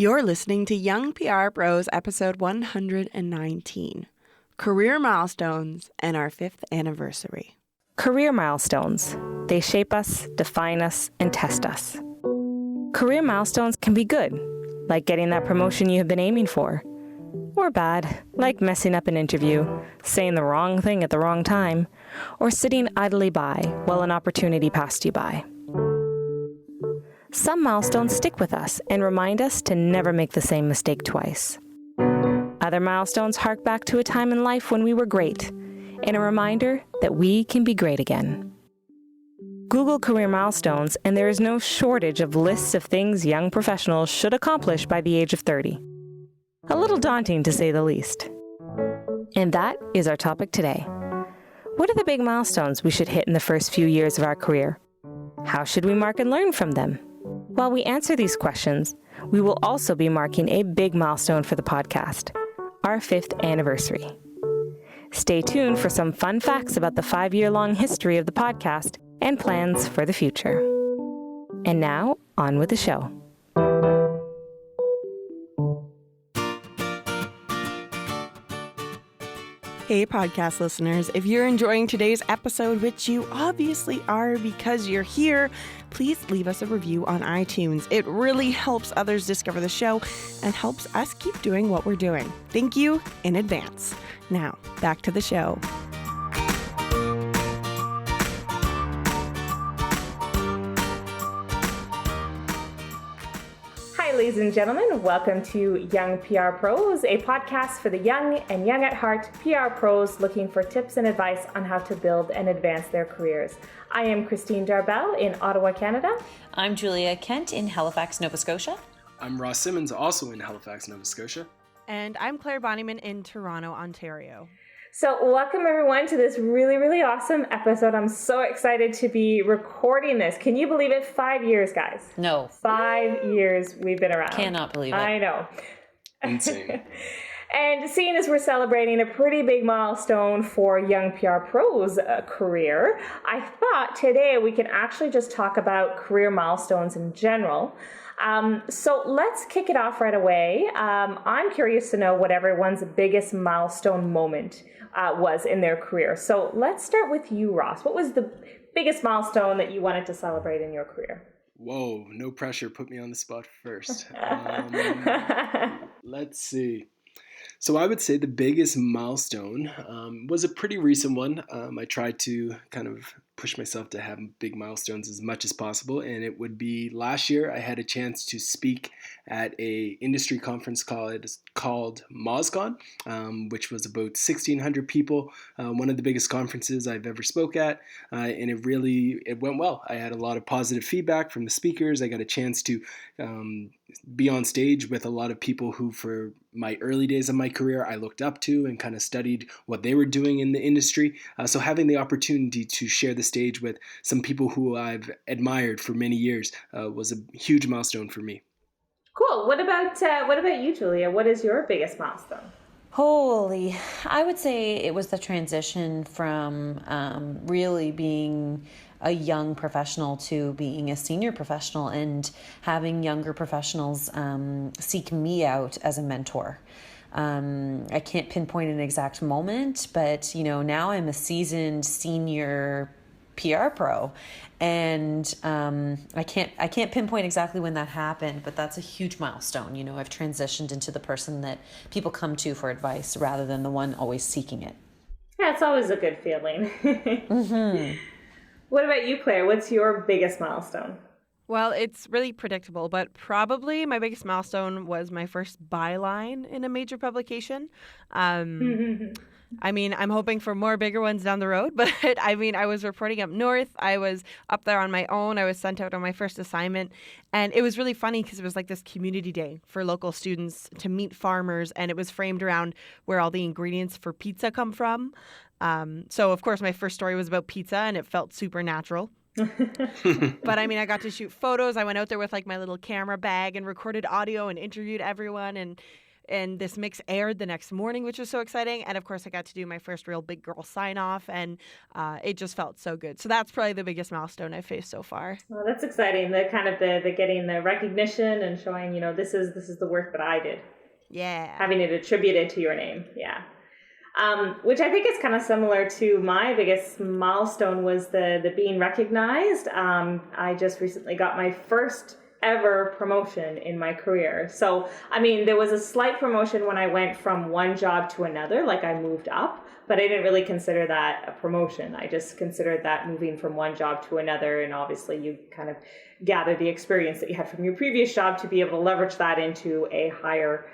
You're listening to Young PR Bros episode 119, Career Milestones and our 5th anniversary. Career milestones. They shape us, define us, and test us. Career milestones can be good, like getting that promotion you have been aiming for. Or bad, like messing up an interview, saying the wrong thing at the wrong time, or sitting idly by while an opportunity passed you by. Some milestones stick with us and remind us to never make the same mistake twice. Other milestones hark back to a time in life when we were great, and a reminder that we can be great again. Google career milestones, and there is no shortage of lists of things young professionals should accomplish by the age of 30. A little daunting, to say the least. And that is our topic today. What are the big milestones we should hit in the first few years of our career? How should we mark and learn from them? While we answer these questions, we will also be marking a big milestone for the podcast, our 5th anniversary. Stay tuned for some fun facts about the 5-year-long history of the podcast and plans for the future. And now, on with the show. Hey, podcast listeners, if you're enjoying today's episode, which you obviously are because you're here, please leave us a review on iTunes. It really helps others discover the show and helps us keep doing what we're doing. Thank you in advance. Now, back to the show. Hi, ladies and gentlemen. Welcome to Young PR Pros, a podcast for the young and young at heart PR pros looking for tips and advice on how to build and advance their careers. I am Christine Darbell in Ottawa, Canada. I'm Julia Kent in Halifax, Nova Scotia. I'm Ross Simmons, also in Halifax, Nova Scotia. And I'm Claire Bonnyman in Toronto, Ontario. So welcome everyone to this really awesome episode. I'm so excited to be recording this. Can you believe it? 5 years, guys. No. 5 years we've been around. Cannot believe it. I know. Insane. And seeing as we're celebrating a pretty big milestone for Young PR Pros career, I thought today we can actually just talk about career milestones in general. So let's kick it off right away. I'm curious to know what everyone's biggest milestone moment was in their career. So let's start with you, Ross. What was the biggest milestone that you wanted to celebrate in your career? Whoa, no pressure. Put me on the spot first. Let's see. So I would say the biggest milestone was a pretty recent one. I tried to kind of push myself to have big milestones as much as possible, and it would be last year I had a chance to speak at a industry conference called MozCon, which was about 1,600 people, one of the biggest conferences I've ever spoke at, and it went well. I had a lot of positive feedback from the speakers. I got a chance to be on stage with a lot of people who, for my early days of my career, I looked up to and kind of studied what they were doing in the industry. So having the opportunity to share the stage with some people who I've admired for many years was a huge milestone for me. Cool. What about you, Julia? What is your biggest milestone? Holy, I would say it was the transition from really being a young professional to being a senior professional and having younger professionals seek me out as a mentor. I can't pinpoint an exact moment, but now I'm a seasoned senior PR pro, and I can't pinpoint exactly when that happened, but that's a huge milestone. I've transitioned into the person that people come to for advice rather than the one always seeking it. Yeah, it's always a good feeling. Mm-hmm. What about you, Claire? What's your biggest milestone? Well, it's really predictable, but probably my biggest milestone was my first byline in a major publication. I mean, I'm hoping for more bigger ones down the road, but I was reporting up north. I was up there on my own. I was sent out on my first assignment, and it was really funny because it was like this community day for local students to meet farmers, and it was framed around where all the ingredients for pizza come from. So, of course, my first story was about pizza, and it felt supernatural. But I got to shoot photos. I went out there with like my little camera bag and recorded audio and interviewed everyone, and and this mix aired the next morning, which was so exciting. And of course, I got to do my first real big girl sign off, and it just felt so good. So that's probably the biggest milestone I've faced so far. Well, that's exciting. The kind of the getting the recognition and showing, this is the work that I did. Yeah. Having it attributed to your name. Yeah. Which I think is kind of similar to my biggest milestone was the being recognized. I just recently got my first ever promotion in my career. So, I mean, there was a slight promotion when I went from one job to another, like I moved up, but I didn't really consider that a promotion. I just considered that moving from one job to another. And obviously you kind of gather the experience that you had from your previous job to be able to leverage that into a higher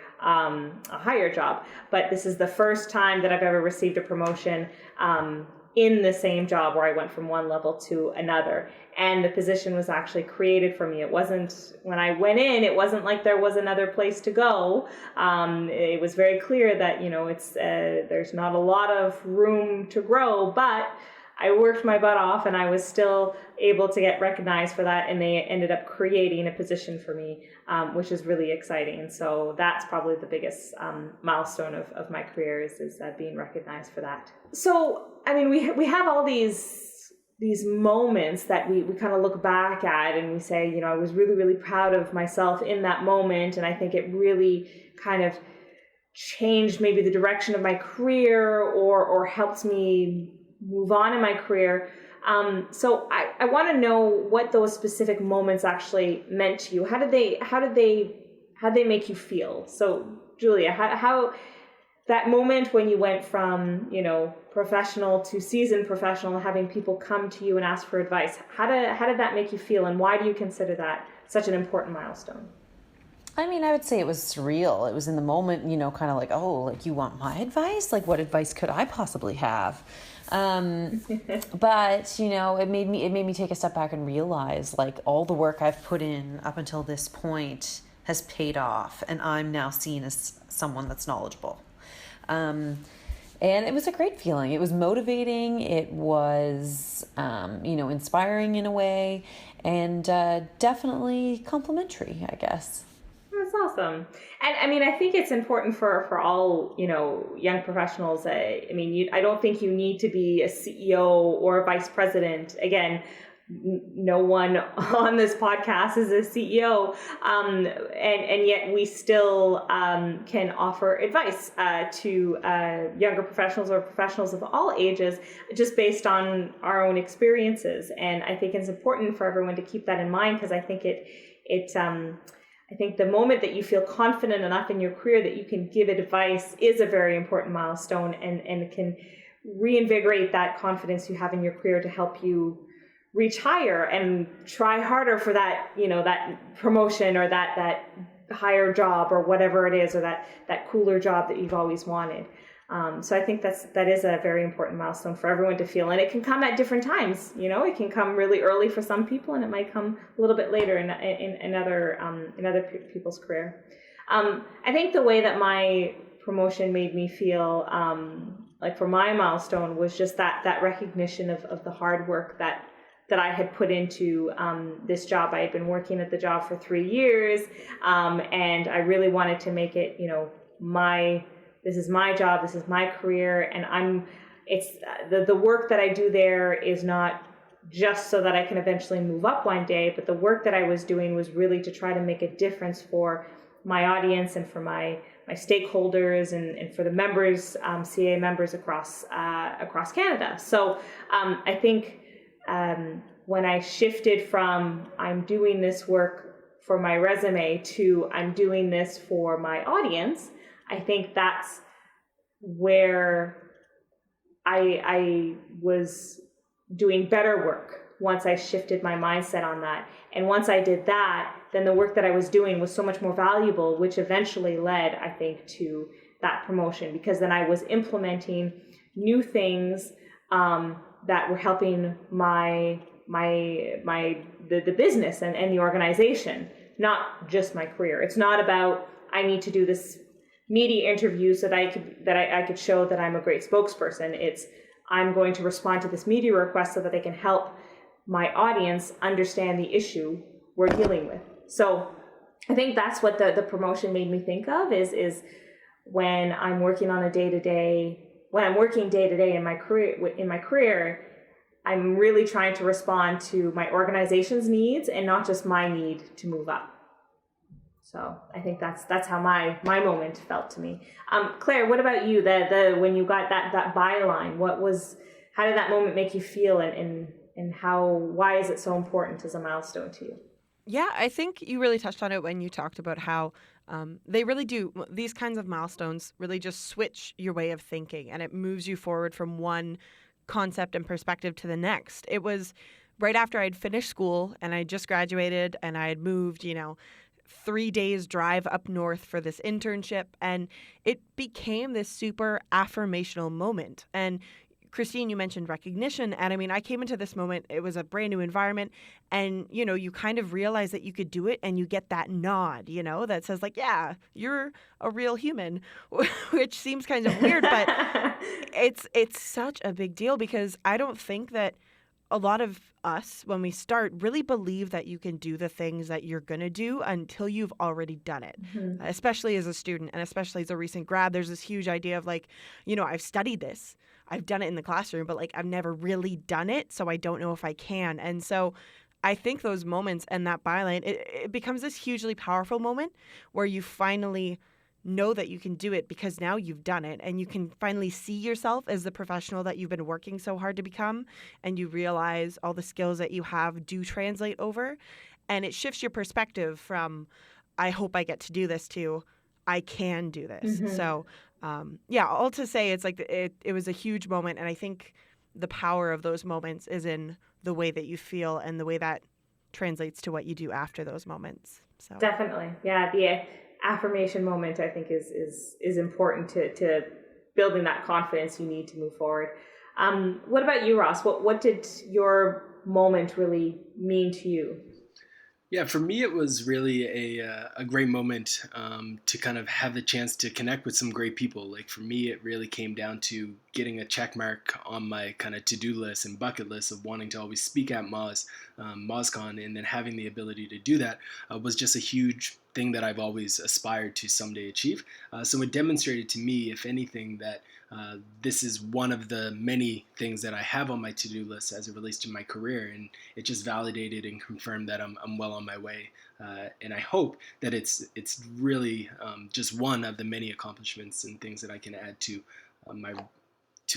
job. But this is the first time that I've ever received a promotion in the same job where I went from one level to another. And the position was actually created for me. It wasn't, when I went in, it wasn't like there was another place to go. It was very clear that, there's not a lot of room to grow, but I worked my butt off and I was still able to get recognized for that. And they ended up creating a position for me, which is really exciting. And so that's probably the biggest milestone of my career is being recognized for that. So, I mean, we have all these moments that we kind of look back at and we say, I was really, really proud of myself in that moment. And I think it really kind of changed maybe the direction of my career or helped me move on in my career. So I want to know what those specific moments actually meant to you. How did they make you feel? So Julia, how that moment when you went from, professional to seasoned professional, having people come to you and ask for advice, how did that make you feel, and why do you consider that such an important milestone? I mean, I would say it was surreal. It was in the moment, kind of like, oh, like you want my advice? Like what advice could I possibly have? But, it made me take a step back and realize like all the work I've put in up until this point has paid off, and I'm now seen as someone that's knowledgeable. And it was a great feeling. It was motivating. It was, inspiring in a way, and definitely complimentary, I guess. That's awesome. And I mean, I think it's important for all, young professionals. I don't think you need to be a CEO or a vice president. Again, no one on this podcast is a CEO. And yet we still can offer advice to younger professionals or professionals of all ages, just based on our own experiences. And I think it's important for everyone to keep that in mind, because I think I think the moment that you feel confident enough in your career that you can give advice is a very important milestone, and it can reinvigorate that confidence you have in your career to help you reach higher and try harder for that, that promotion or that higher job or whatever it is, or that cooler job that you've always wanted. So I think that is a very important milestone for everyone to feel, and it can come at different times. It can come really early for some people, and it might come a little bit later in other people's career. I think the way that my promotion made me feel, like for my milestone, was just that recognition of the hard work that I had put into this job. I had been working at the job for 3 years, and I really wanted to make it, this is my job, this is my career, and the work that I do there is not just so that I can eventually move up one day, but the work that I was doing was really to try to make a difference for my audience and for my stakeholders and for the members, CA members across Canada. So I think when I shifted from I'm doing this work for my resume to I'm doing this for my audience, I think that's where I was doing better work once I shifted my mindset on that. And once I did that, then the work that I was doing was so much more valuable, which eventually led, I think, to that promotion, because then I was implementing new things that were helping the business and the organization, not just my career. It's not about I need to do this media interview so that I could show that I'm a great spokesperson. It's I'm going to respond to this media request so that they can help my audience understand the issue we're dealing with. So I think that's what the promotion made me think of is when I'm working on a day-to-day, when I'm working day-to-day in my career, I'm really trying to respond to my organization's needs and not just my need to move up. So I think that's how my moment felt to me. Claire, what about you? The when you got that byline, how did that moment make you feel, and why is it so important as a milestone to you? Yeah, I think you really touched on it when you talked about how they really do. These kinds of milestones really just switch your way of thinking, and it moves you forward from one concept and perspective to the next. It was right after I'd finished school and I just graduated and I had moved, 3 days drive up north for this internship, and it became this super affirmational moment. And Christine, you mentioned recognition. And I mean, I came into this moment, it was a brand new environment. And, you kind of realize that you could do it and you get that nod, that says, like, yeah, you're a real human, which seems kind of weird. But it's such a big deal because I don't think that a lot of us, when we start, really believe that you can do the things that you're going to do until you've already done it, especially as a student and especially as a recent grad. There's this huge idea of like, I've studied this. I've done it in the classroom, but like I've never really done it, so I don't know if I can. And so I think those moments and that byline, it becomes this hugely powerful moment where you finally know that you can do it because now you've done it and you can finally see yourself as the professional that you've been working so hard to become, and you realize all the skills that you have do translate over, and it shifts your perspective from I hope I get to do this to I can do this. So all to say, it's like it was a huge moment, and I think the power of those moments is in the way that you feel and the way that translates to what you do after those moments. So definitely, yeah, the affirmation moment I think is important to building that confidence you need to move forward. What about you, Ross? What did your moment really mean to you? Yeah, for me, it was really a great moment to kind of have the chance to connect with some great people. Like for me, it really came down to getting a check mark on my kind of to-do list and bucket list of wanting to always speak at MozCon, and then having the ability to do that was just a huge thing that I've always aspired to someday achieve. So it demonstrated to me, if anything, that this is one of the many things that I have on my to-do list as it relates to my career, and it just validated and confirmed that I'm well on my way. And I hope that it's really just one of the many accomplishments and things that I can add to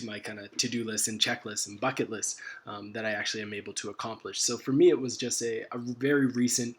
my kind of to-do list and checklist and bucket list that I actually am able to accomplish. So for me, it was just a very recent,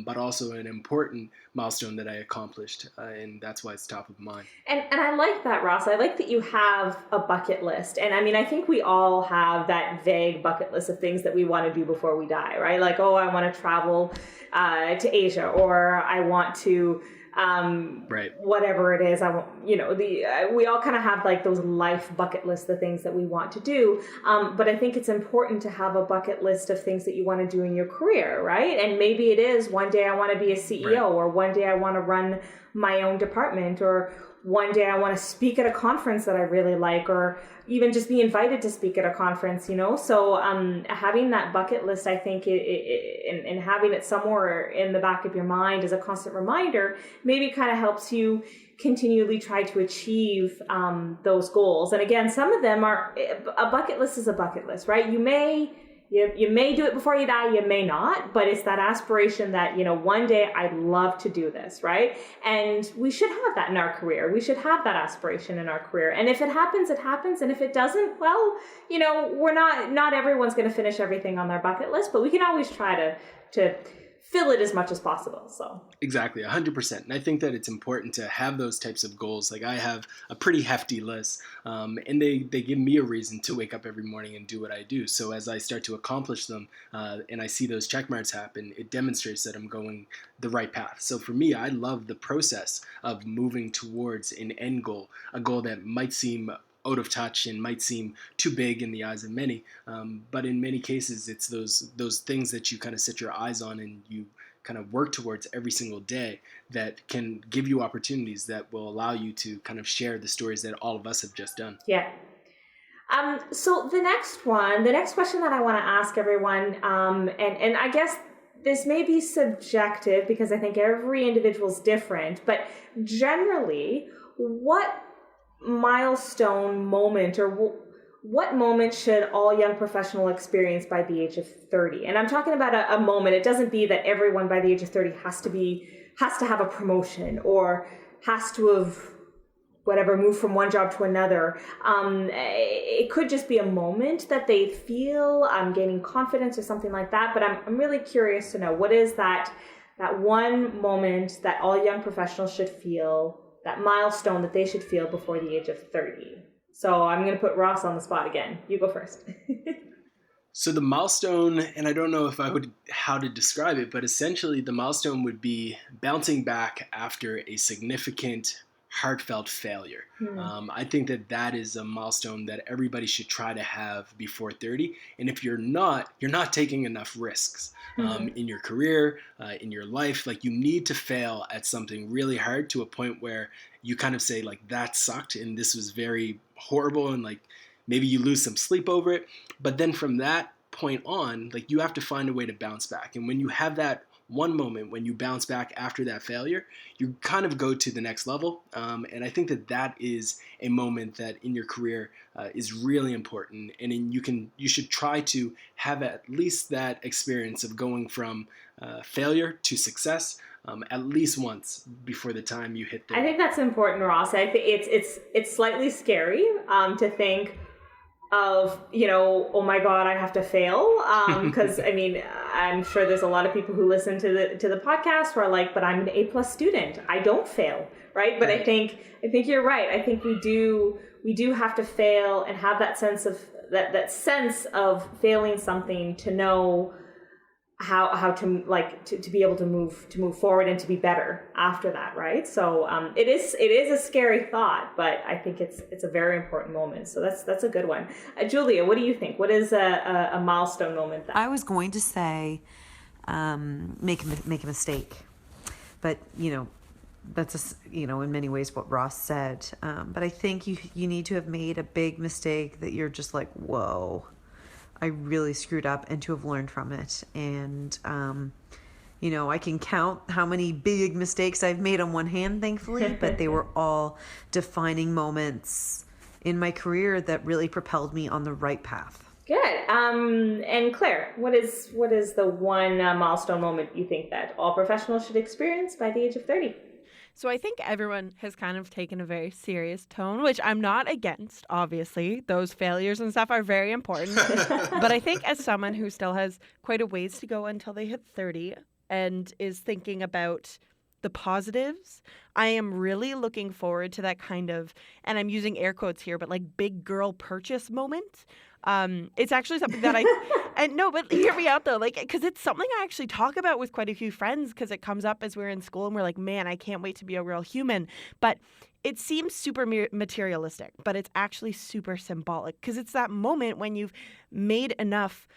but also an important milestone that I accomplished, and that's why it's top of mind. And I like that, Ross. I like that you have a bucket list. And I mean, I think we all have that vague bucket list of things that we want to do before we die, right? Like, oh, I want to travel to Asia, or I want to right. Whatever it is, we all kind of have like those life bucket lists, the things that we want to do. But I think it's important to have a bucket list of things that you want to do in your career, right? And maybe it is one day I want to be a CEO, right, or one day I want to run my own department, or one day I want to speak at a conference that I really like, or even just be invited to speak at a conference, So having that bucket list, I think, and having it somewhere in the back of your mind as a constant reminder, maybe kind of helps you continually try to achieve those goals. And again, some of them are, a bucket list is a bucket list, right? You may do it before you die, you may not, but it's that aspiration that, one day I'd love to do this, right? And we should have that in our career. We should have that aspiration in our career. And if it happens, it happens. And if it doesn't, well, we're not everyone's going to finish everything on their bucket list, but we can always try to fill it as much as possible. So exactly, 100%. And I think that it's important to have those types of goals. Like I have a pretty hefty list, and they give me a reason to wake up every morning and do what I do. So as I start to accomplish them, and I see those check marks happen, it demonstrates that I'm going the right path. So for me, I love the process of moving towards an end goal, a goal that might seem out of touch and might seem too big in the eyes of many, but in many cases it's those things that you kind of set your eyes on and you kind of work towards every single day that can give you opportunities that will allow you to kind of share the stories that all of us have just done. Yeah. So the next question that I want to ask everyone, and I guess this may be subjective because I think every individual is different, but generally, what milestone moment or what moment should all young professional experience by the age of 30? And I'm talking about a moment. It doesn't be that everyone by the age of 30 has to have a promotion or has to have moved from one job to another. It could just be a moment that they feel gaining confidence or something like that. But I'm really curious to know, what is that one moment that all young professionals should feel, that milestone that they should feel before the age of 30? So I'm going to put Ross on the spot again. You go first. So the milestone, and I don't know how to describe it, but essentially the milestone would be bouncing back after a significant heartfelt failure. I think that is a milestone that everybody should try to have before 30. And if you're not taking enough risks in your career, in your life. Like, you need to fail at something really hard to a point where you kind of say, like, that sucked and this was very horrible, and like maybe you lose some sleep over it. But then from that point on, like, you have to find a way to bounce back. And when you have that one moment when you bounce back after that failure, you kind of go to the next level. And I think that is a moment that in your career is really important. And you should try to have at least that experience of going from failure to success at least once before the time you hit there. I think that's important, Ross. I think it's slightly scary to think of, oh my God, I have to fail. Because I mean, I'm sure there's a lot of people who listen to the podcast who are like, but I'm an A+ student, I don't fail, right? But right. I think you're right. I think we do have to fail and have that sense of that sense of failing something to know how to be able to move forward and to be better after that, right? So it is a scary thought, but I think it's a very important moment. So that's a good one. Julia, what do you think? What is a milestone moment? I was going to say make a mistake, but that's in many ways what Ross said. But I think you need to have made a big mistake that you're just like, whoa, I really screwed up, and to have learned from it. And, I can count how many big mistakes I've made on one hand, thankfully, but they were all defining moments in my career that really propelled me on the right path. Good. And Claire, what is the one milestone moment you think that all professionals should experience by the age of 30? So I think everyone has kind of taken a very serious tone, which I'm not against, obviously. Those failures and stuff are very important. But I think as someone who still has quite a ways to go until they hit 30 and is thinking about the positives, I am really looking forward to that kind of, and I'm using air quotes here, but like big girl purchase moment. It's actually something that but hear me out though, like, because it's something I actually talk about with quite a few friends, because it comes up as we're in school and we're like, man, I can't wait to be a real human. But it seems super materialistic, but it's actually super symbolic, because it's that moment when you've made enough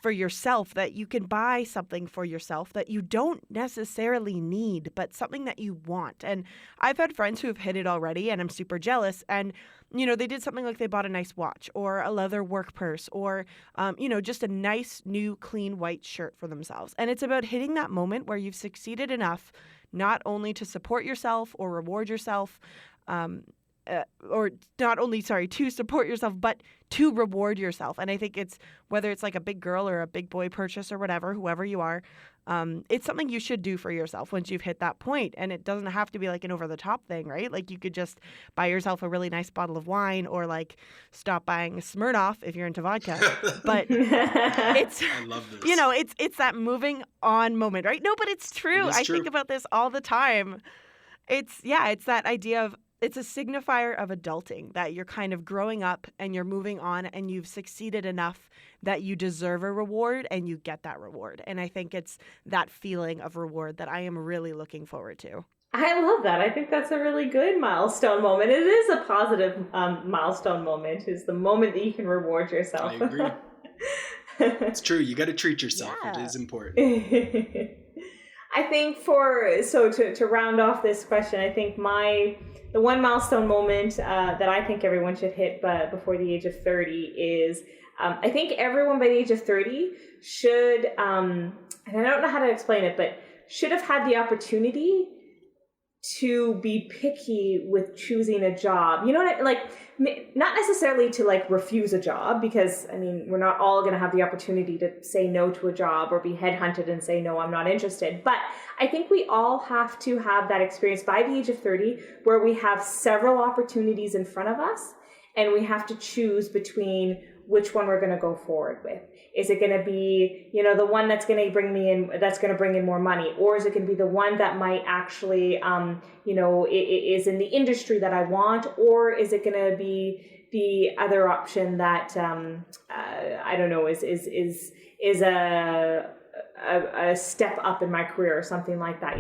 for yourself that you can buy something for yourself that you don't necessarily need, but something that you want. And I've had friends who have hit it already, and I'm super jealous. And they did something like they bought a nice watch or a leather work purse or, just a nice, new, clean, white shirt for themselves. And it's about hitting that moment where you've succeeded enough not only to support yourself or reward yourself, to support yourself, but to reward yourself. And I think it's, whether it's like a big girl or a big boy purchase or whatever, whoever you are, it's something you should do for yourself once you've hit that point. And it doesn't have to be like an over-the-top thing, right? Like, you could just buy yourself a really nice bottle of wine, or like stop buying Smirnoff if you're into vodka. But it's, I love this. It's that moving on moment, right? No, but it's true. I think about this all the time. It's that idea of, it's a signifier of adulting, that you're kind of growing up and you're moving on and you've succeeded enough that you deserve a reward and you get that reward. And I think it's that feeling of reward that I am really looking forward to. I love that. I think that's a really good milestone moment. It is a positive milestone moment, is the moment that you can reward yourself. I agree. It's true. You got to treat yourself. Yeah. It is important. I think to round off this question, I think the one milestone moment that I think everyone should hit before the age of 30 is I think everyone by the age of 30 should, and I don't know how to explain it, but should have had the opportunity to be picky with choosing a job. You know what not necessarily to refuse a job, because I mean, we're not all going to have the opportunity to say no to a job or be headhunted and say, no, I'm not interested. But I think we all have to have that experience by the age of 30 where we have several opportunities in front of us and we have to choose between which one we're going to go forward with. Is it going to be, the one that's going to bring in more money? Or is it going to be the one that might actually, is in the industry that I want? Or is it going to be the other option that, I don't know, is a step up in my career or something like that?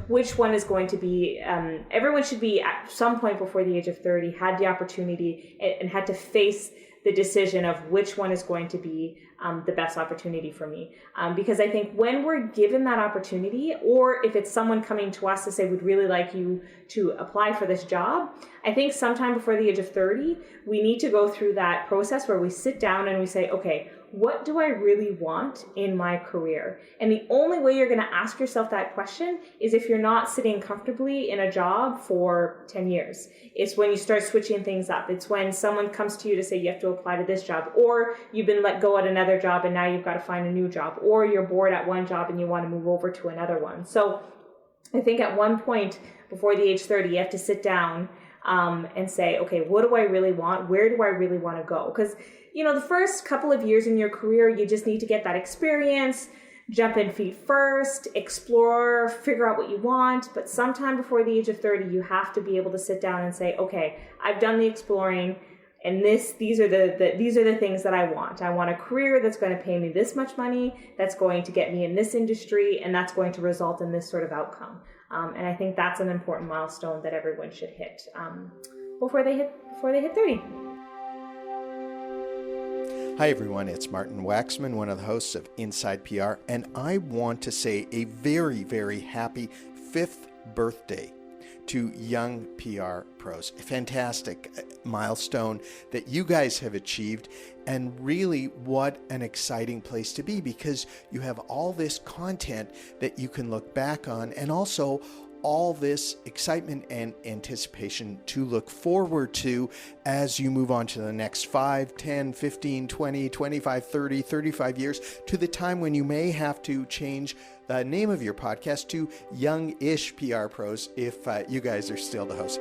Which one is going to be, everyone should be at some point before the age of 30, had the opportunity and had to face the decision of which one is going to be the best opportunity for me. Because I think when we're given that opportunity, or if it's someone coming to us to say, we'd really like you to apply for this job, I think sometime before the age of 30, we need to go through that process where we sit down and we say, okay, what do I really want in my career? And the only way you're going to ask yourself that question is if you're not sitting comfortably in a job for 10 years. It's when you start switching things up. It's when someone comes to you to say you have to apply to this job, or you've been let go at another job and now you've got to find a new job, or you're bored at one job and you want to move over to another one. So I think at one point before the age 30, you have to sit down and say, okay, what do I really want? Where do I really want to go? Because the first couple of years in your career, you just need to get that experience, jump in feet first, explore, figure out what you want. But sometime before the age of 30, you have to be able to sit down and say, okay, I've done the exploring, and these are the things that I want. I want a career that's going to pay me this much money, that's going to get me in this industry, and that's going to result in this sort of outcome. And I think that's an important milestone that everyone should hit before they hit 30. Hi everyone, it's Martin Waxman, one of the hosts of Inside PR, and I want to say a very, very happy 5th birthday to young PR pros. A fantastic milestone that you guys have achieved, and really what an exciting place to be, because you have all this content that you can look back on, and also all this excitement and anticipation to look forward to as you move on to the next 5, 10, 15, 20, 25, 30, 35 years, to the time when you may have to change the name of your podcast to Young-ish PR Pros if you guys are still the host.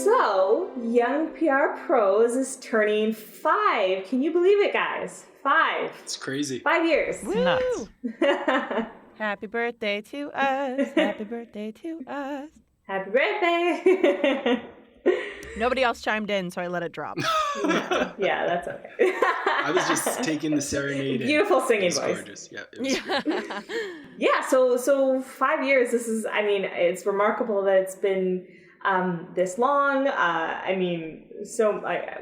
So, Young PR Pros is turning 5. Can you believe it, guys? 5. It's crazy. 5 years. Nuts. Happy birthday to us. Happy birthday to us. Happy birthday. Nobody else chimed in, so I let it drop. No. Yeah, that's okay. I was just taking the serenade. Beautiful singing voice. Gorgeous. Yeah, it was great. Yeah, so 5 years, it's remarkable that it's been this long.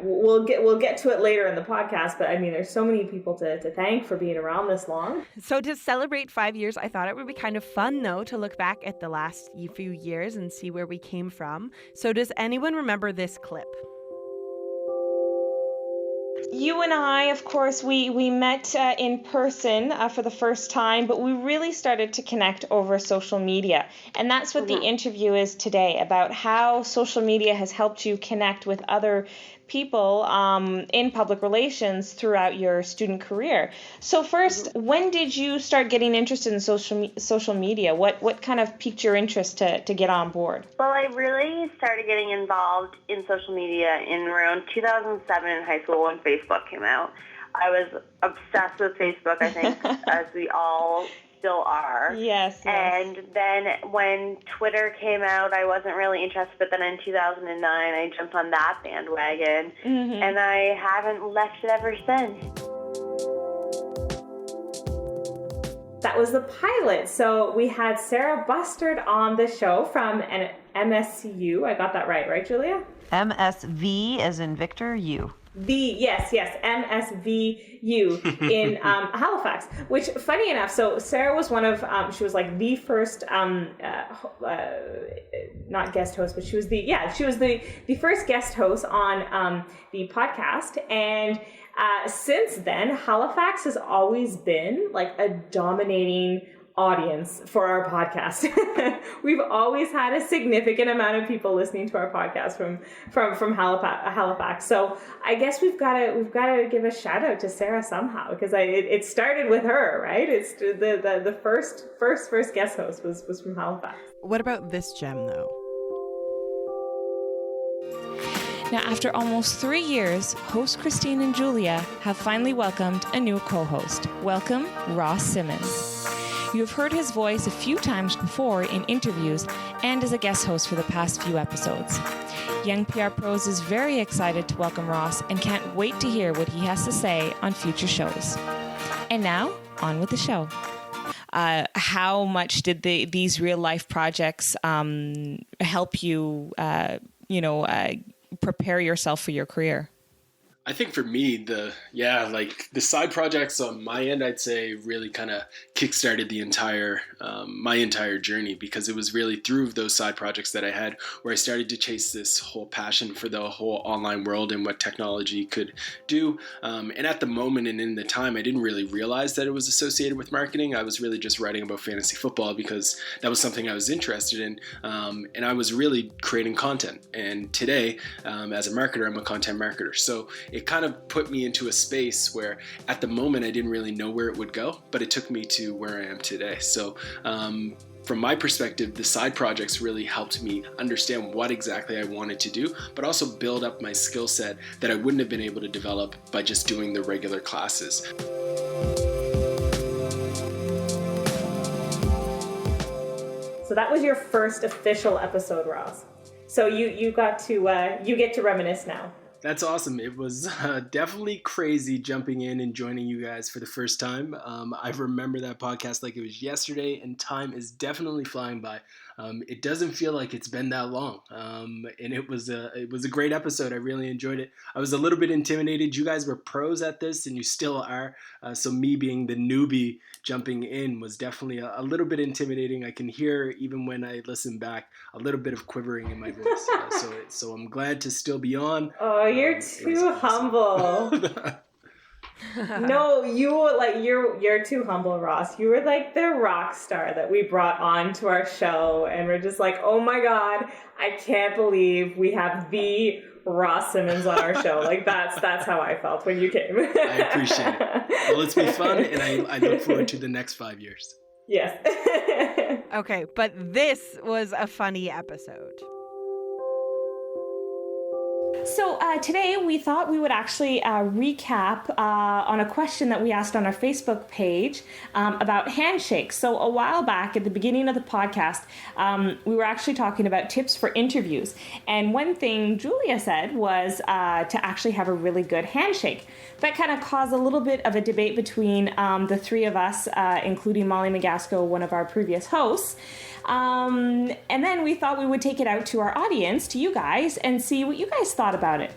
We'll get to it later in the podcast, but there's so many people to thank for being around this long. So to celebrate 5 years, I thought it would be kind of fun, though, to look back at the last few years and see where we came from. So does anyone remember this clip? You and I, of course, we met in person for the first time, but we really started to connect over social media. And that's what the interview is today, about how social media has helped you connect with other people in public relations throughout your student career. So first, when did you start getting interested in social media? What kind of piqued your interest to get on board? Well, I really started getting involved in social media in around 2007 in high school when Facebook came out. I was obsessed with Facebook, I think, as we all still are. Yes. And then when Twitter came out, I wasn't really interested, but then in 2009, I jumped on that bandwagon, and I haven't left it ever since. That was the pilot. So we had Sarah Bustard on the show from an MSCU. I got that right, Julia? MSV as in Victor, U. MSVU in Halifax, which funny enough, so Sarah was one of, she was like the first, not guest host, but she was the first guest host on the podcast. And since then, Halifax has always been like a dominating audience for our podcast. We've always had a significant amount of people listening to our podcast from Halifax. So I guess we've got to give a shout out to Sarah somehow, because it started with her, right? It's the first guest host was from Halifax. What about this gem though? Now, after almost 3 years, host Christine and Julia have finally welcomed a new co-host. Welcome, Ross Simmons. You have heard his voice a few times before in interviews and as a guest host for the past few episodes. Young PR Pros is very excited to welcome Ross and can't wait to hear what he has to say on future shows. And now, on with the show. How much did these real life projects help you, prepare yourself for your career? I think for me, the side projects on my end, I'd say really kind of kickstarted the entire, my entire journey, because it was really through those side projects that I had where I started to chase this whole passion for the whole online world and what technology could do. And at the moment and in the time, I didn't really realize that it was associated with marketing. I was really just writing about fantasy football because that was something I was interested in. And I was really creating content. And today, as a marketer, I'm a content marketer. So it kind of put me into a space where at the moment I didn't really know where it would go, but it took me to where I am today. So from my perspective, the side projects really helped me understand what exactly I wanted to do, but also build up my skill set that I wouldn't have been able to develop by just doing the regular classes. So that was your first official episode, Ross. So you get to reminisce now. That's awesome. It was definitely crazy jumping in and joining you guys for the first time. I remember that podcast like it was yesterday, and time is definitely flying by. It doesn't feel like it's been that long. And it was a great episode. I really enjoyed it. I was a little bit intimidated. You guys were pros at this, and you still are. So me being the newbie jumping in was definitely a little bit intimidating. I can hear, even when I listen back, a little bit of quivering in my voice. So I'm glad to still be on. Oh, you're too humble. No, you're too humble, Ross. You were like the rock star that we brought on to our show, and we're just like, oh my God, I can't believe we have the Ross Simmons on our show. Like that's how I felt when you came. I appreciate it. Well, it's been fun, and I look forward to the next 5 years. Yes. Okay, but this was a funny episode. So today we thought we would actually recap on a question that we asked on our Facebook page about handshakes. So a while back at the beginning of the podcast, we were actually talking about tips for interviews. And one thing Julia said was to actually have a really good handshake. That kind of caused a little bit of a debate between the three of us, including Molly Magasco, one of our previous hosts. And then we thought we would take it out to our audience, to you guys, and see what you guys thought about it.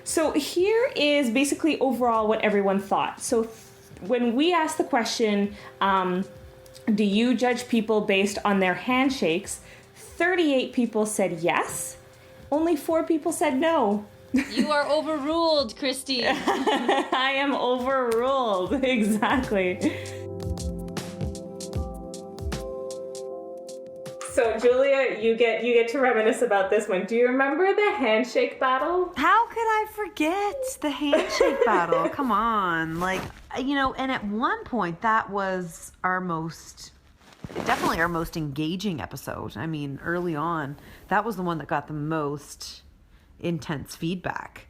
So here is basically overall what everyone thought. So when we asked the question, do you judge people based on their handshakes? 38 people said yes. Only 4 people said no. You are overruled, Christine. I am overruled. Exactly. So Julia, you get to reminisce about this one. Do you remember the handshake battle? How could I forget the handshake battle? Come on. And at one point that was definitely our most engaging episode. I mean, early on, that was the one that got the most intense feedback.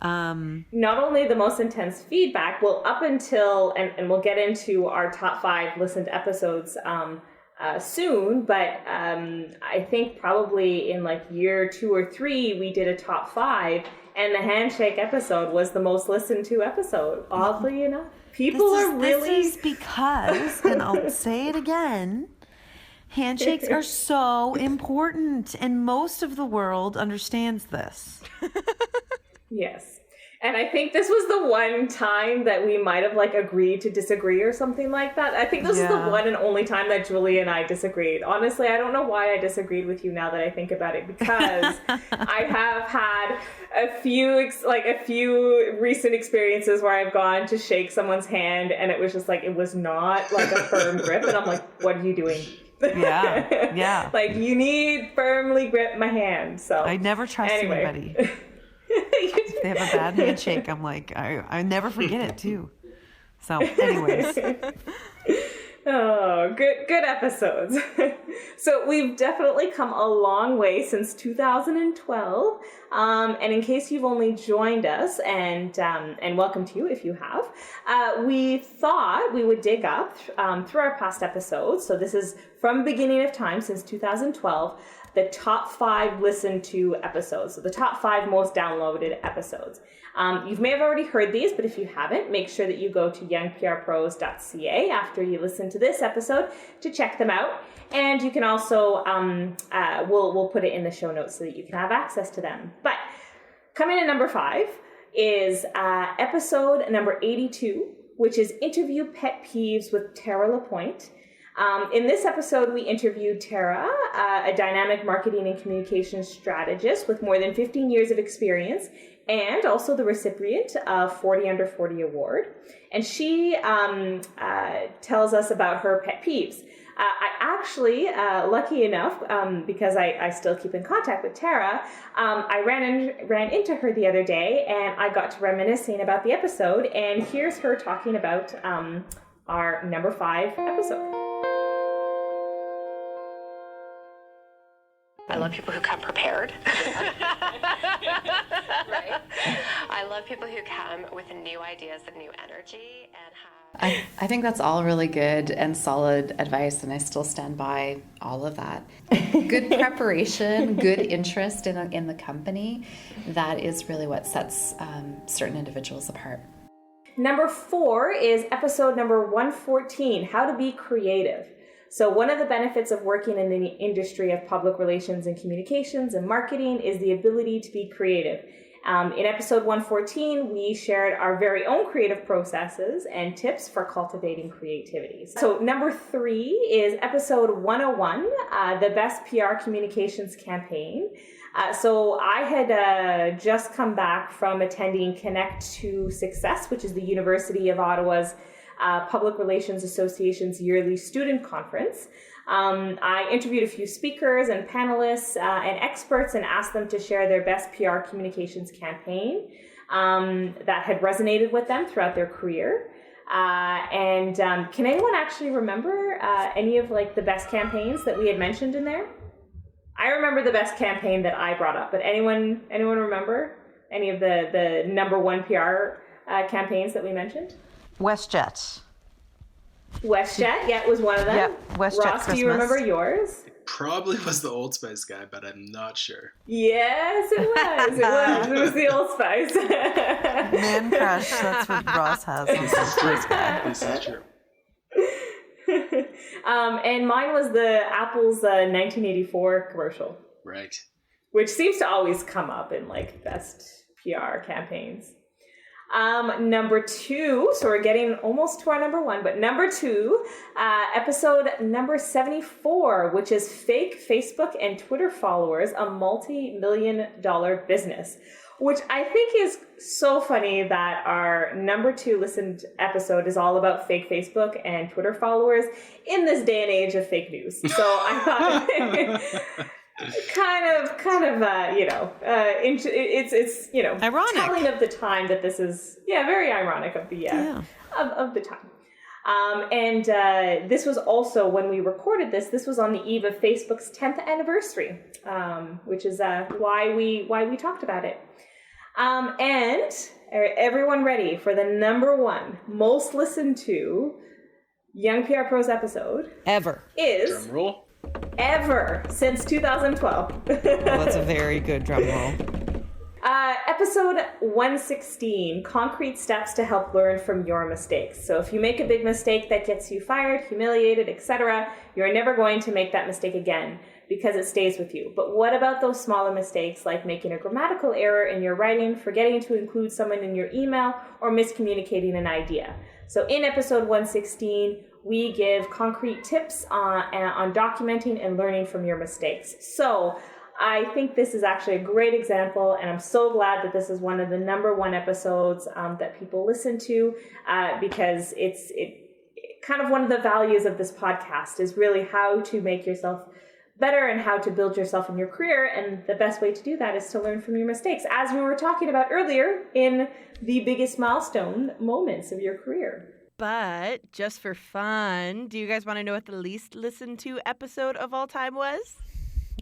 Not only the most intense feedback, well, up until, and we'll get into our top 5 listened episodes soon, but I think probably in like year 2 or 3 we did a top 5, and the handshake episode was the most listened to episode. Oddly enough, this is because, and I'll say it again, handshakes are so important, and most of the world understands this. Yes. And I think this was the one time that we might have like agreed to disagree or something like that. I think this is the one and only time that Julie and I disagreed. Honestly, I don't know why I disagreed with you now that I think about it, because I have had a few recent experiences where I've gone to shake someone's hand and it was just like, it was not like a firm grip. And I'm like, what are you doing? Yeah. Like, you need firmly grip my hand. So I never trust anybody. If they have a bad handshake, I'm like, I never forget it too. So anyways. Oh, good episodes. So we've definitely come a long way since 2012. And in case you've only joined us, and welcome to you if you have, we thought we would dig up through our past episodes. So this is from beginning of time since 2012. The top 5 listened to episodes. So the top 5 most downloaded episodes. You may have already heard these, but if you haven't, make sure that you go to youngprpros.ca after you listen to this episode to check them out. And you can also, we'll put it in the show notes so that you can have access to them. But coming in number 5 is episode number 82, which is Interview Pet Peeves with Tara Lapointe. In this episode, we interviewed Tara, a dynamic marketing and communications strategist with more than 15 years of experience, and also the recipient of 40 Under 40 Award. And she tells us about her pet peeves. I actually, lucky enough, because I still keep in contact with Tara, I ran into her the other day, and I got to reminiscing about the episode, and here's her talking about our number 5 episode. I love people who come prepared. Right? I love people who come with new ideas and new energy and have... I think that's all really good and solid advice, and I still stand by all of that. Good preparation, good interest in the company, that is really what sets certain individuals apart. Number 4 is episode number 114, How to Be Creative. So one of the benefits of working in the industry of public relations and communications and marketing is the ability to be creative. In episode 114, we shared our very own creative processes and tips for cultivating creativity. So number 3 is episode 101, the best PR communications campaign. So I had just come back from attending Connect to Success, which is the University of Ottawa's Public Relations Association's yearly student conference. I interviewed a few speakers and panelists and experts and asked them to share their best PR communications campaign that had resonated with them throughout their career. And can anyone actually remember any of like the best campaigns that we had mentioned in there? I remember the best campaign that I brought up, but anyone remember any of the number 1 PR campaigns that we mentioned? WestJet. WestJet, yeah, it was one of them. Yep, WestJet Ross, Christmas. do you remember yours? It probably was the Old Spice guy, but I'm not sure. Yes, it was. It was the Old Spice. Man crush, that's what Ross has. This is true. And mine was the Apple's 1984 commercial. Right. Which seems to always come up in like best PR campaigns. Number 2, so we're getting almost to our number 1, but number 2, episode number 74, which is Fake Facebook and Twitter Followers, a multi-million-dollar business, which I think is so funny that our number 2 listened episode is all about fake Facebook and Twitter followers in this day and age of fake news. So I thought... it's ironic. Telling of the time that this is very ironic of the of the time. And this was also when we recorded this was on the eve of Facebook's 10th anniversary, which is why we talked about it. And everyone ready for the number 1 most listened to Young PR Pros episode ever is drum roll. Ever since 2012. Well, that's a very good drum roll. Episode 116, Concrete Steps to Help Learn from Your Mistakes. So if you make a big mistake that gets you fired, humiliated, etc., you're never going to make that mistake again because it stays with you. But what about those smaller mistakes, like making a grammatical error in your writing, forgetting to include someone in your email, or miscommunicating an idea? So in episode 116, we give concrete tips on documenting and learning from your mistakes. So I think this is actually a great example, and I'm so glad that this is one of the number one episodes that people listen to, because it's kind of one of the values of this podcast is really how to make yourself better and how to build yourself in your career. And the best way to do that is to learn from your mistakes, as we were talking about earlier in the biggest milestone moments of your career. But just for fun, do you guys want to know what the least listened to episode of all time was?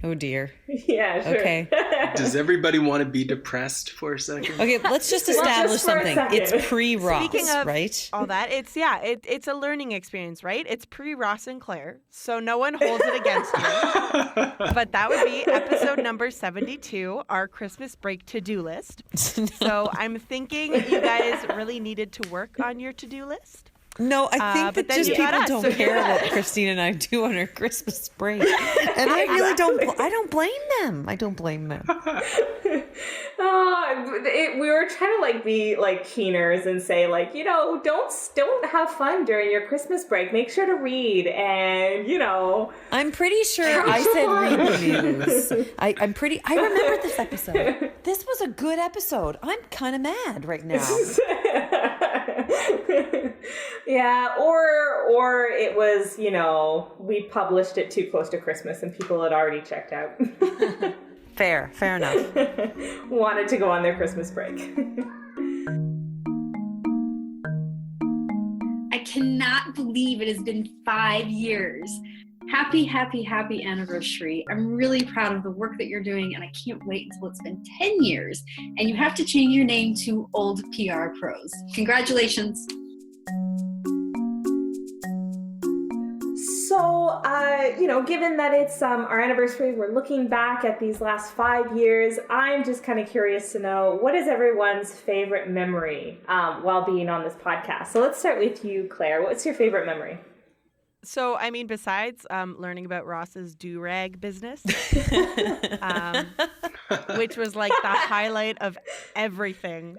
Oh dear. Yeah, sure. Okay. Does everybody want to be depressed for a second? Okay, let's just establish something. It's pre-Ross, Speaking of right? all that, it's a learning experience, right? It's pre-Ross and Claire, so no one holds it against you. But that would be episode number 72, our Christmas break to-do list. So I'm thinking you guys really needed to work on your to-do list. No, I think that just people don't care what Christine and I do on our Christmas break, and I really don't. I don't blame them. I don't blame them. We were trying to be like keeners and say don't have fun during your Christmas break. Make sure to read, and I'm pretty sure I said read the news. I remember this episode. This was a good episode. I'm kind of mad right now. Yeah, or it was, we published it too close to Christmas and people had already checked out. Fair enough. Wanted to go on their Christmas break. I cannot believe it has been 5 years. Happy, happy, happy anniversary. I'm really proud of the work that you're doing, and I can't wait until it's been 10 years and you have to change your name to Old PR Pros. Congratulations. So, given that it's our anniversary, we're looking back at these last 5 years. I'm just kind of curious to know, what is everyone's favorite memory while being on this podcast? So let's start with you, Claire. What's your favorite memory? So, besides learning about Ross's do-rag business, which was like the highlight of everything,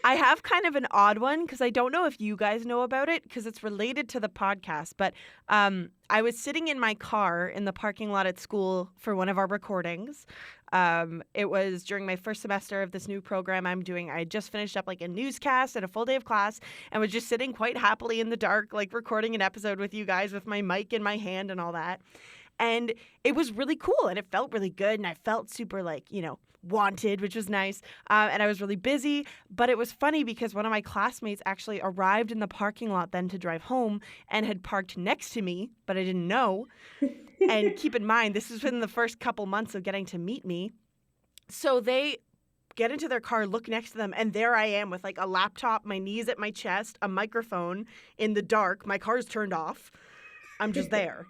I have kind of an odd one because I don't know if you guys know about it because it's related to the podcast. But I was sitting in my car in the parking lot at school for one of our recordings. It was during my first semester of this new program I'm doing. I had just finished up a newscast and a full day of class and was just sitting quite happily in the dark, recording an episode with you guys with my mic in my hand and all that. And it was really cool and it felt really good. And I felt super wanted, which was nice. And I was really busy. But it was funny because one of my classmates actually arrived in the parking lot then to drive home and had parked next to me, but I didn't know. And keep in mind, this was within the first couple months of getting to meet me. So they get into their car, look next to them, and there I am with a laptop, my knees at my chest, a microphone in the dark. My car's turned off. I'm just there.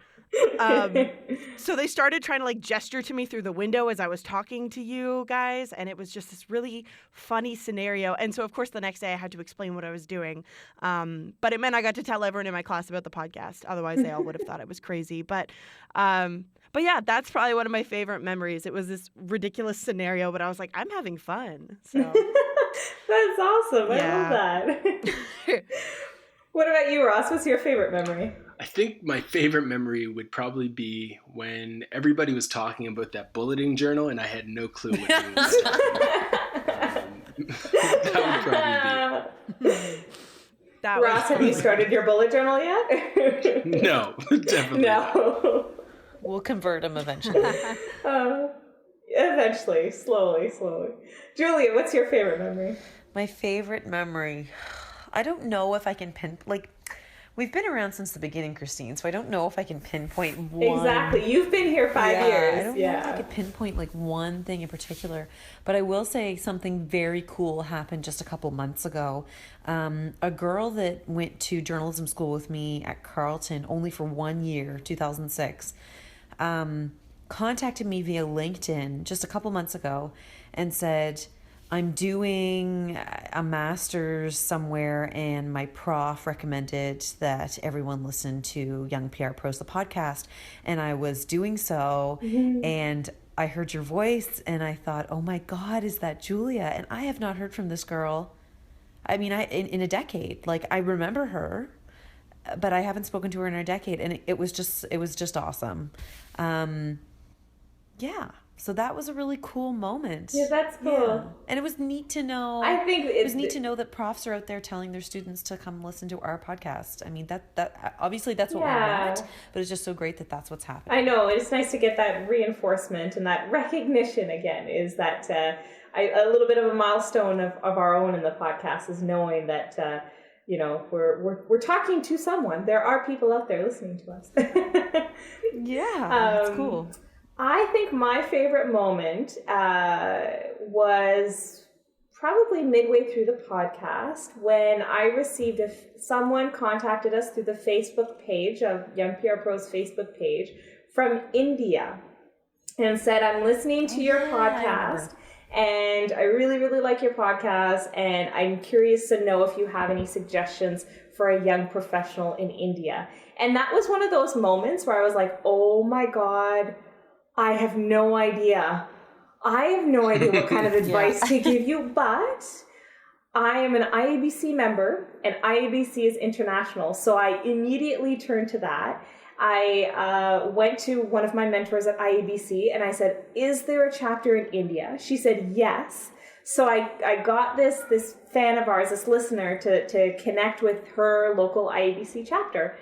So they started trying to gesture to me through the window as I was talking to you guys, and it was just this really funny scenario. And so, of course, the next day I had to explain what I was doing. But it meant I got to tell everyone in my class about the podcast. Otherwise, they all would have thought I was crazy. But yeah, that's probably one of my favorite memories. It was this ridiculous scenario, but I was like, I'm having fun. So that's awesome. I love that. What about you, Ross? What's your favorite memory? I think my favorite memory would probably be when everybody was talking about that bulleting journal and I had no clue what it was. That would probably be. Ross, have you started your bullet journal yet? No, definitely no. We'll convert them eventually. Eventually, slowly. Julia, what's your favorite memory? My favorite memory, I don't know if I can we've been around since the beginning, Christine, so I don't know if I can pinpoint one. Exactly. You've been here 5 years. I don't know if I could pinpoint one thing in particular, but I will say something very cool happened just a couple months ago. A girl that went to journalism school with me at Carleton only for 1 year, 2006, contacted me via LinkedIn just a couple months ago and said, I'm doing a master's somewhere, and my prof recommended that everyone listen to Young PR Pros, the podcast, and I was doing so, and I heard your voice, and I thought, oh my God, is that Julia? And I have not heard from this girl. I mean, in a decade. Like, I remember her, but I haven't spoken to her in a decade, and it was just awesome. Yeah. So that was a really cool moment. Yeah, that's cool. Yeah. And it was neat to know. I think it was neat to know that profs are out there telling their students to come listen to our podcast. I mean, that obviously that's what we want, but it's just so great that that's what's happening. I know. It's nice to get that reinforcement and that recognition again. Is that a little bit of a milestone of our own in the podcast is knowing that you know, we're talking to someone. There are people out there listening to us. Yeah, that's cool. I think my favorite moment was probably midway through the podcast when I received someone contacted us through the Facebook page of Young PR Pro's Facebook page from India and said, I'm listening to your podcast and I really, really like your podcast and I'm curious to know if you have any suggestions for a young professional in India. And that was one of those moments where I was like, oh my God, I have no idea. I have no idea what kind of advice to give you, but I am an IABC member and IABC is international. So I immediately turned to that. I went to one of my mentors at IABC and I said, is there a chapter in India? She said, yes. So I got this fan of ours, this listener, to connect with her local IABC chapter.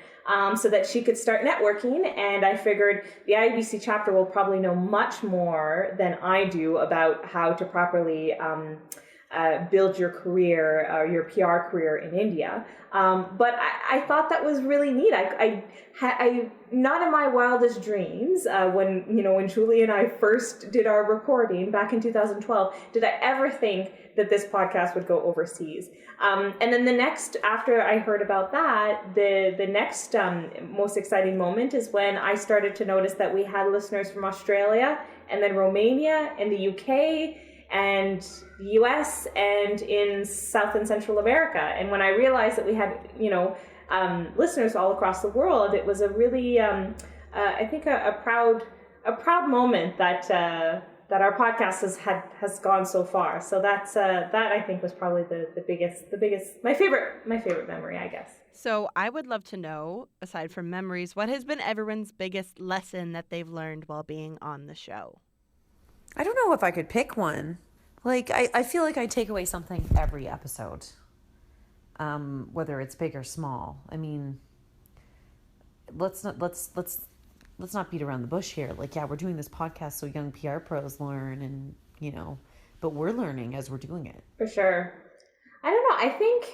So that she could start networking. And I figured the IABC chapter will probably know much more than I do about how to properly build your career or your PR career in India. But I thought that was really neat. I not in my wildest dreams, when Julie and I first did our recording back in 2012, did I ever think that this podcast would go overseas. And then after I heard about that, the next most exciting moment is when I started to notice that we had listeners from Australia and then Romania and the UK and the US and in South and Central America. And when I realized that we had, listeners all across the world, it was a really, I think a proud moment that our podcast has gone so far. So that I think was probably the biggest my favorite memory, I guess. So I would love to know, aside from memories, what has been everyone's biggest lesson that they've learned while being on the show? I don't know if I could pick one. Like I feel like I take away something every episode, whether it's big or small. I mean, let's not beat around the bush here. Like, yeah, we're doing this podcast so young PR pros learn and, but we're learning as we're doing it. For sure. I don't know. I think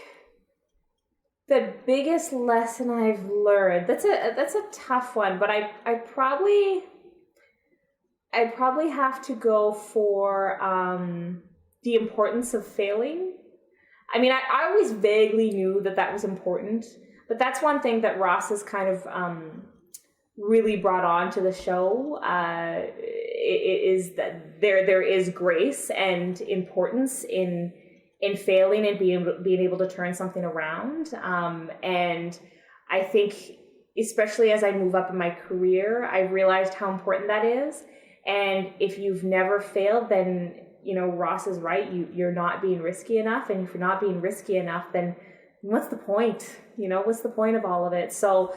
the biggest lesson I've learned, that's a tough one, but I'd probably have to go for the importance of failing. I mean, I always vaguely knew that was important, but that's one thing that Ross has kind of really brought on to the show, is that there is grace and importance in failing and being able to turn something around. And I think, especially as I move up in my career, I've realized how important that is. And if you've never failed, then, Ross is right. You're not being risky enough. And if you're not being risky enough, then what's the point? What's the point of all of it? So,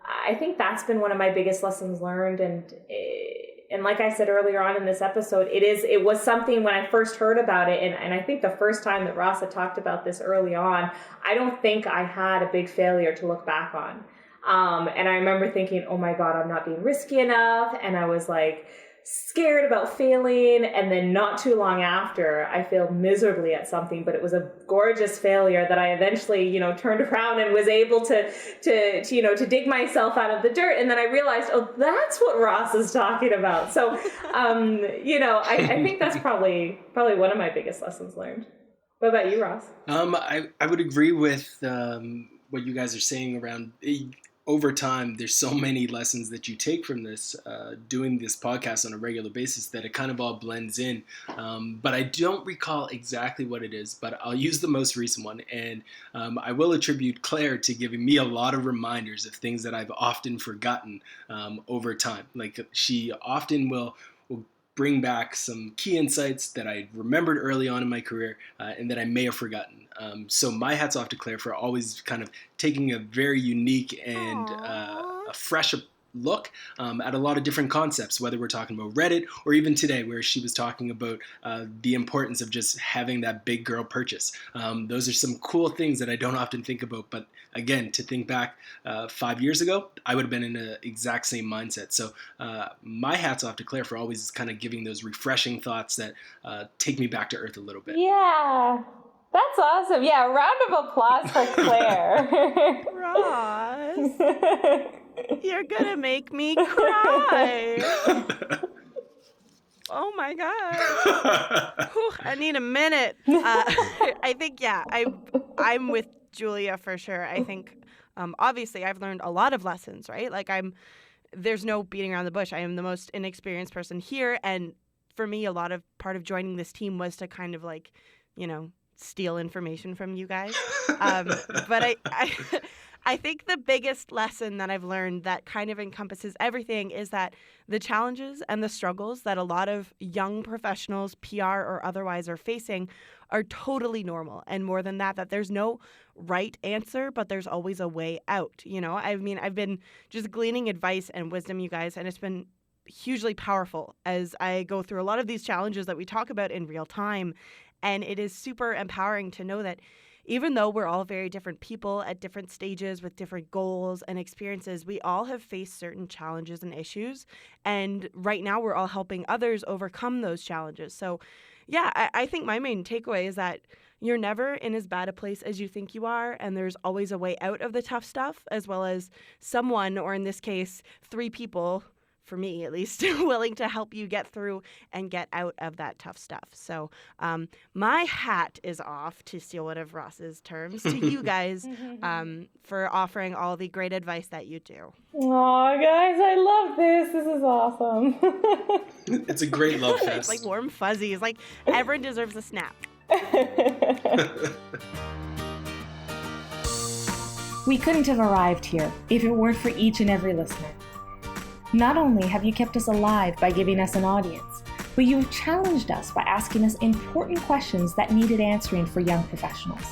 I think that's been one of my biggest lessons learned. And like I said earlier on in this episode, it was something when I first heard about it. And I think the first time that Ross had talked about this early on, I don't think I had a big failure to look back on. And I remember thinking, oh my God, I'm not being risky enough. And I was like scared about failing. And then not too long after, I failed miserably at something, but it was a gorgeous failure that I eventually, turned around and was able to dig myself out of the dirt. And then I realized, oh, that's what Ross is talking about. So, I think that's probably one of my biggest lessons learned. What about you, Ross? I would agree with what you guys are saying around over time, there's so many lessons that you take from this, doing this podcast on a regular basis, that it kind of all blends in. But I don't recall exactly what it is, but I'll use the most recent one. And I will attribute Claire to giving me a lot of reminders of things that I've often forgotten over time. Like, she often will bring back some key insights that I remembered early on in my career and that I may have forgotten. So my hat's off to Claire for always kind of taking a very unique and a fresh look at a lot of different concepts, whether we're talking about Reddit or even today where she was talking about the importance of just having that big girl purchase. Those are some cool things that I don't often think about, but again, to think back 5 years ago, I would have been in the exact same mindset. So my hat's off to Claire for always kind of giving those refreshing thoughts that take me back to earth a little bit. Yeah, that's awesome. Yeah, a round of applause for Claire. Ross, you're gonna make me cry. Oh my God. Whew, I need a minute. I think, yeah, I'm with Julia for sure. I think, obviously, I've learned a lot of lessons, right? Like, there's no beating around the bush. I am the most inexperienced person here. And for me, part of joining this team was to kind of like, steal information from you guys. But I think the biggest lesson that I've learned that kind of encompasses everything is that the challenges and the struggles that a lot of young professionals, PR or otherwise, are facing are totally normal. And more than that, that there's no right answer, but there's always a way out. I've been just gleaning advice and wisdom, you guys, and it's been hugely powerful as I go through a lot of these challenges that we talk about in real time. And it is super empowering to know that even though we're all very different people at different stages with different goals and experiences, we all have faced certain challenges and issues. And right now we're all helping others overcome those challenges. So yeah, I think my main takeaway is that you're never in as bad a place as you think you are. And there's always a way out of the tough stuff, as well as someone, or in this case, 3 people, for me at least, willing to help you get through and get out of that tough stuff. So my hat is off, to steal one of Ross's terms, to you guys for offering all the great advice that you do. Aw, guys, I love this. This is awesome. It's a great love fest. It's like warm fuzzies. Like, everyone deserves a snap. We couldn't have arrived here if it weren't for each and every listener. Not only have you kept us alive by giving us an audience, but you've challenged us by asking us important questions that needed answering for young professionals.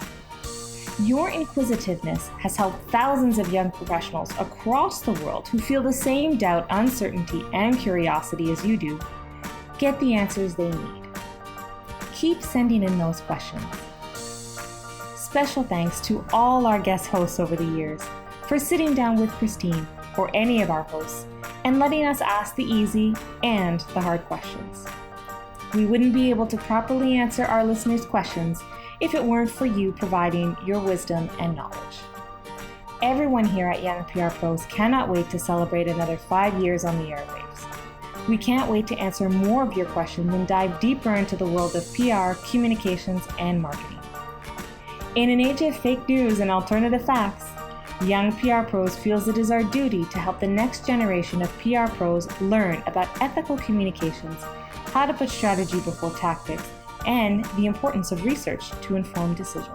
Your inquisitiveness has helped thousands of young professionals across the world who feel the same doubt, uncertainty, and curiosity as you do get the answers they need. Keep sending in those questions. Special thanks to all our guest hosts over the years for sitting down with Christine or any of our hosts and letting us ask the easy and the hard questions. We wouldn't be able to properly answer our listeners' questions if it weren't for you providing your wisdom and knowledge. Everyone here at Young PR Pros cannot wait to celebrate another 5 years on the airwaves. We can't wait to answer more of your questions and dive deeper into the world of PR, communications, and marketing. In an age of fake news and alternative facts, Young PR Pros feels it is our duty to help the next generation of PR pros learn about ethical communications, how to put strategy before tactics, and the importance of research to inform decisions.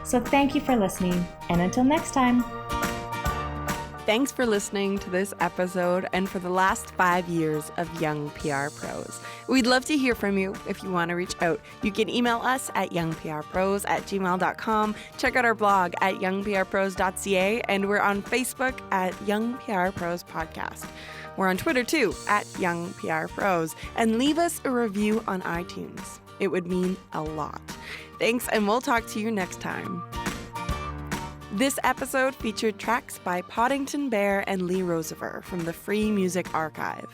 So thank you for listening, and until next time. Thanks for listening to this episode and for the last 5 years of Young PR Pros. We'd love to hear from you if you want to reach out. You can email us at youngprpros@gmail.com. Check out our blog at youngprpros.ca, and we're on Facebook at Young PR Pros Podcast. We're on Twitter too, at Young PR Pros, and leave us a review on iTunes. It would mean a lot. Thanks, and we'll talk to you next time. This episode featured tracks by Poddington Bear and Lee Rosever from the Free Music Archive.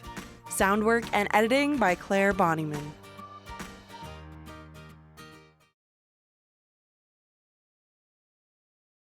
Sound work and editing by Claire Bonnyman.